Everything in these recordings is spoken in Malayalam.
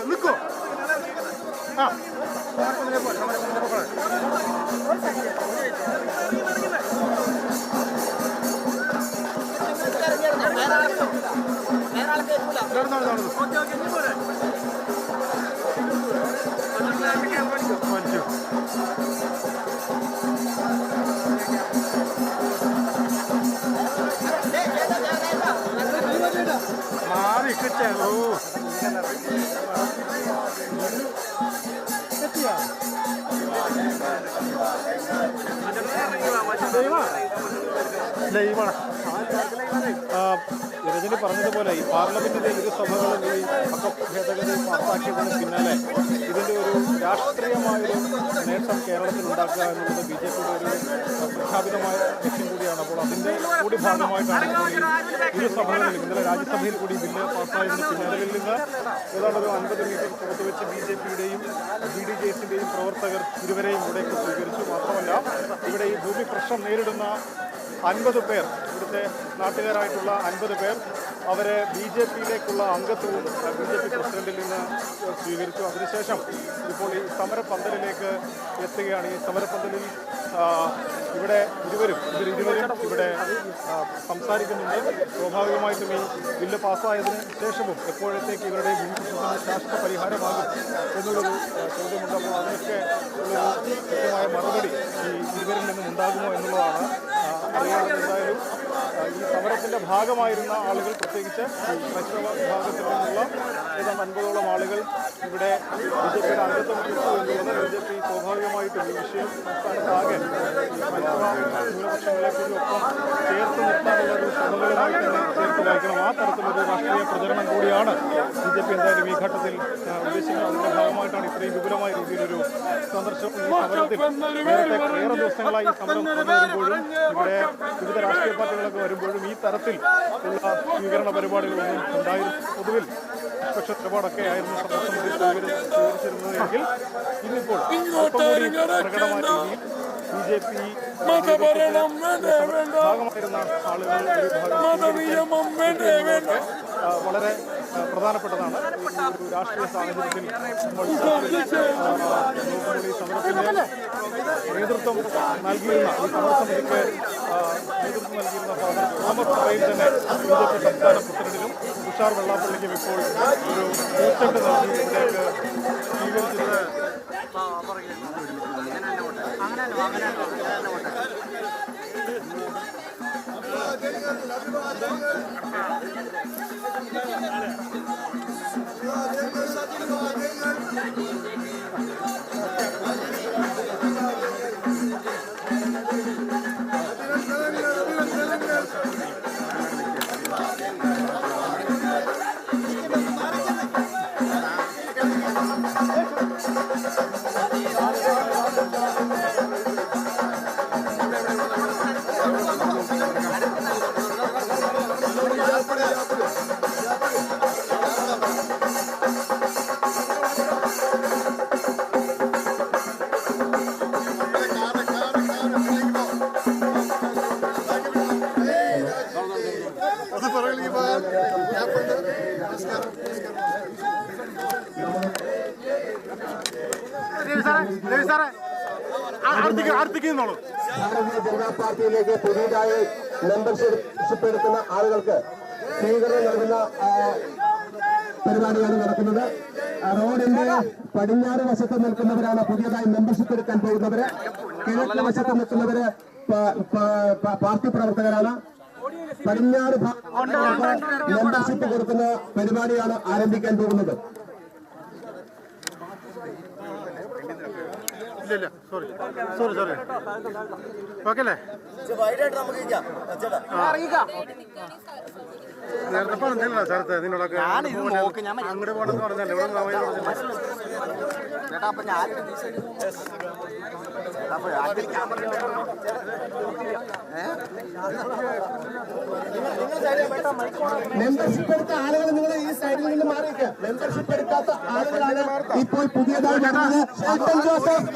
നിൽക്കോ ആ മാറി കിട്ടോ ലൈവാണ്. രജനി പറഞ്ഞതുപോലെ ഈ പാർലമെന്റിലെ ഇരു സഭകളും ഈ വഖഫ് ഭേദഗതി പാസാക്കിയതിന് പിന്നാലെ ഇതിൻ്റെ ഒരു രാഷ്ട്രീയമായൊരു നേട്ടം കേരളത്തിൽ ഉണ്ടാക്കുക എന്നുള്ളത് BJPയുടെ ഒരു പ്രഖ്യാപിതമായ ലക്ഷ്യം കൂടിയാണ്. അപ്പോൾ അതിൻ്റെ കൂടി ഭാഗമായിട്ടാണ് ഇരു സഭകളിലും ഇന്നലെ രാജ്യസഭയിൽ കൂടി ബില്ല് പാസ്സായതിന് പിന്നാലെ നിന്ന് ഏതാണ്ട് ഒരു 50 മീറ്റർ പുറത്ത് വെച്ച് BJPയുടെയും BDJSന്റെയും പ്രവർത്തകർ ഇരുവരെയും ഇവിടേക്ക് സ്വീകരിച്ചു. മാത്രമല്ല ഇവിടെ ഈ ഭൂമി പ്രശ്നം നേരിടുന്ന 50 പേർ, ഇവിടുത്തെ നാട്ടുകാരായിട്ടുള്ള 50 പേർ അവരെ BJPയിലേക്കുള്ള അംഗത്വവും BJP പ്രസിഡന്റിൽ നിന്ന് സ്വീകരിച്ചു. അതിനുശേഷം ഇപ്പോൾ ഈ സമരപന്തലിലേക്ക് എത്തുകയാണ്. ഈ സമരപന്തലിൽ ഇവിടെ ഇരുവരും ഇവിടെ സംസാരിക്കുന്നുണ്ട്. സ്വാഭാവികമായിട്ടും ഈ ബില്ല് പാസ്സായതിന് ശേഷവും എപ്പോഴത്തേക്ക് ഇവരുടെ ഭൂമിപ്രശ്നത്തിന് ശാശ്വത പരിഹാരമാകും എന്നുള്ളൊരു ചോദ്യമുണ്ട്. അപ്പോൾ അതിനൊക്കെ ഉള്ളൊരു കൃത്യമായ മറുപടി ഈ ഇരുവരിൽ നിന്നും ഉണ്ടാകുമോ എന്നുള്ളതാണ് അറിയാവുന്നത്. എന്തായാലും ഈ സമരത്തിൻ്റെ ഭാഗമായിരുന്ന ആളുകൾ, പ്രത്യേകിച്ച് ക്രൈസ്തവ വിഭാഗത്തിൽ നിന്നുള്ള ഏതാണ്ട് 50ഓളം ആളുകൾ ഇവിടെ BJPയുടെ അംഗത്വം കിട്ടും എന്നുള്ളത് BJP സ്വാഭാവികമായിട്ടും ഈ വിഷയം സംസ്ഥാനത്താകെ ക്രൈസ്തവ ന്യൂനപക്ഷങ്ങളെക്കുറിച്ച് ഒപ്പം ചേർത്ത് നിർത്താനുള്ള ഒരു ശ്രമങ്ങളുമായി തന്നെ ചേർത്ത് വായിക്കണം. ആ തരത്തിലൊരു രാഷ്ട്രീയ പ്രചരണം കൂടിയാണ് BJP എന്തായാലും ഈ ഘട്ടത്തിൽ ഉദ്ദേശിക്കുന്നത്. അതിൻ്റെ ഭാഗമായിട്ടാണ് ഇത്രയും വിപുലമായ രീതിയിലൊരു സന്ദർശനം. ഈ സമരത്തിൽ നേരത്തെ ഏറെ ദിവസങ്ങളായി ഈ സമരം വരുമ്പോഴും ഇവിടെ വിവിധ രാഷ്ട്രീയ പാർട്ടികളൊക്കെ വരുമ്പോഴും ഈ തരത്തിൽ ഉള്ള സ്വീകരണ പരിപാടികളൊന്നും ഉണ്ടായിരുന്നു. പൊതുവിൽ നിഷ്പക്ഷ നിലപാടൊക്കെ ആയിരുന്നു സമരസമിതി സ്വീകരിച്ചിരുന്നതെങ്കിൽ ഇന്നിപ്പോൾ പ്രകടമായ രീതിയിൽ BJP ഭാഗമായിരുന്ന ആളുകൾ വളരെ പ്രധാനപ്പെട്ടതാണ്. ഒരു രാഷ്ട്രീയ സാഹചര്യത്തിൽ നമ്മൾ ഈ സമരത്തിന് നേതൃത്വം നൽകിയിരുന്ന ഈ സമരസമിതിക്ക് നേതൃത്വം നൽകിയിരുന്ന ഫാദർ തോമസ് പറയിൽ തന്നെ BJP സംസ്ഥാന പ്രസിഡന്റിനും തുഷാർ വെള്ളാപ്പള്ളിക്കും ഇപ്പോൾ ഒരു പൂച്ചെണ്ട് നൽകി ഇവിടേക്ക് സ്വീകരിച്ചിരുന്നത്. ഭാരതീയ ജനതാ പാർട്ടിയിലേക്ക് പുതിയതായി മെമ്പർഷിപ്പ് എടുക്കുന്ന ആളുകൾക്ക് സ്വീകരണം നൽകുന്ന പരിപാടിയാണ് നടക്കുന്നത്. റോഡിന്റെ പടിഞ്ഞാറ് വശത്ത് നിൽക്കുന്നവരാണ് പുതിയതായി മെമ്പർഷിപ്പ് എടുക്കാൻ പോകുന്നവര്. കിഴക്ക് വശത്ത് നിൽക്കുന്നവര് പാർട്ടി പ്രവർത്തകരാണ്. പടിഞ്ഞാറ് മെമ്പർഷിപ്പ് കൊടുക്കുന്ന പരിപാടിയാണ് ആരംഭിക്കാൻ പോകുന്നത്. ഇല്ല സോറി ഓക്കെ അല്ലേ? നേരത്തെ പറഞ്ഞില്ല സ്ഥലത്ത് നിന്നോടൊക്കെ അങ്ങോട്ട് പോകണമെന്ന് പറഞ്ഞല്ലേ? മെമ്പർഷിപ്പ് എടുത്ത ആളുകൾ നിങ്ങൾ ഈ സൈഡിൽ നിന്ന് മാറിയിരിക്കുക. മെമ്പർഷിപ്പ് എടുക്കാത്ത ആളുകളാണ് ഇപ്പോൾ പുതിയതായി വരുന്നത്. Shelton Joseph,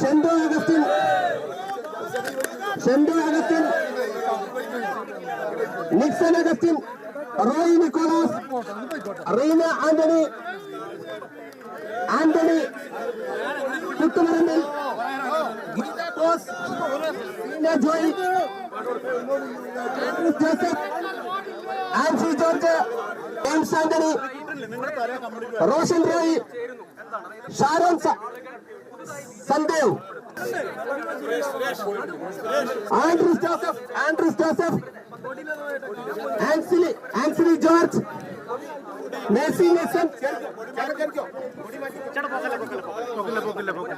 Shendo Augustine, Shendu Augustine, Nixon Augustine, Roy Nicholas, Reena Antony, Antony Kuthumarambil, Geetha Bose, Reena Joy, Andrews Joseph, Ancy George, James Antony, Roshan Roy, Sharon Sandev, Andrews Joseph, Ancely George, Mercy Nelson,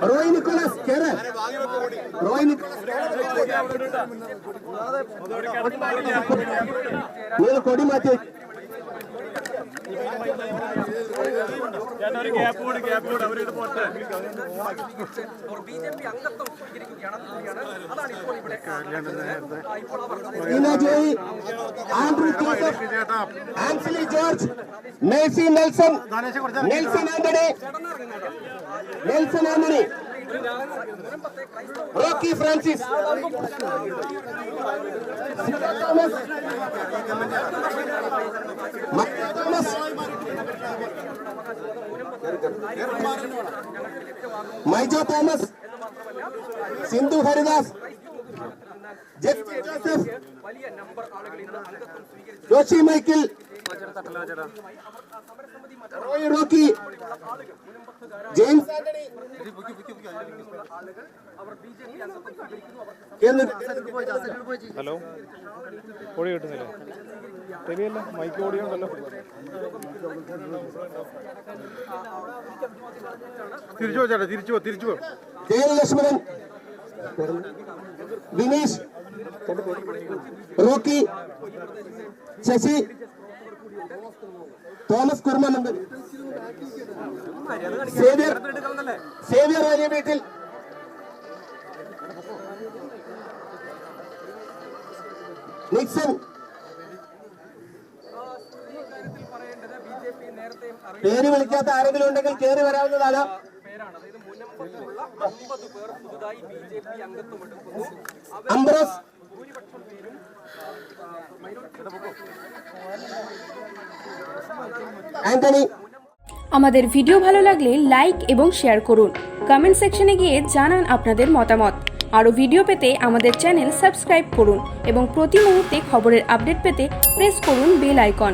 Roy Nicholas, Roy നിങ്ങൾ കൊടി മാറ്റി Reena Joy, Andrews Joseph, Ancely George, Mercy Nelson, Nelson Antony, Rocky Francis, Thomas, Maijo Thomas, Sindhu Haridas, Jefty Joseph, Joshy Michael, Roy Rocky, James Antony, hello, ഓടി കിട്ടുന്നില്ല, ശരിയല്ല, മൈക്ക് ഓടിയുണ്ടല്ലോ. തിരിച്ചു പോ ചേട്ടാ, തിരിച്ചു പോ. Jayalakshmanan, Vineesh, Rocky, Sasi, Thomas Kurmanandan, Xavier വലിയ വീട്ടിൽ, നിക്സൺ. പേര് വിളിക്കാത്ത ആരെങ്കിലും ഉണ്ടെങ്കിൽ കയറി വരാവുന്നതാണ്. Ambrose, Antony. আমাদের ভিডিও ভালো লাগলে লাইক এবং শেয়ার করুন। কমেন্ট সেকশনে গিয়ে জানান আপনাদের মতামত। আরও ভিডিও পেতে আমাদের চ্যানেল সাবস্ক্রাইব করুন এবং প্রতি মুহূর্তে খবরের আপডেট পেতে প্রেস করুন বেল আইকন।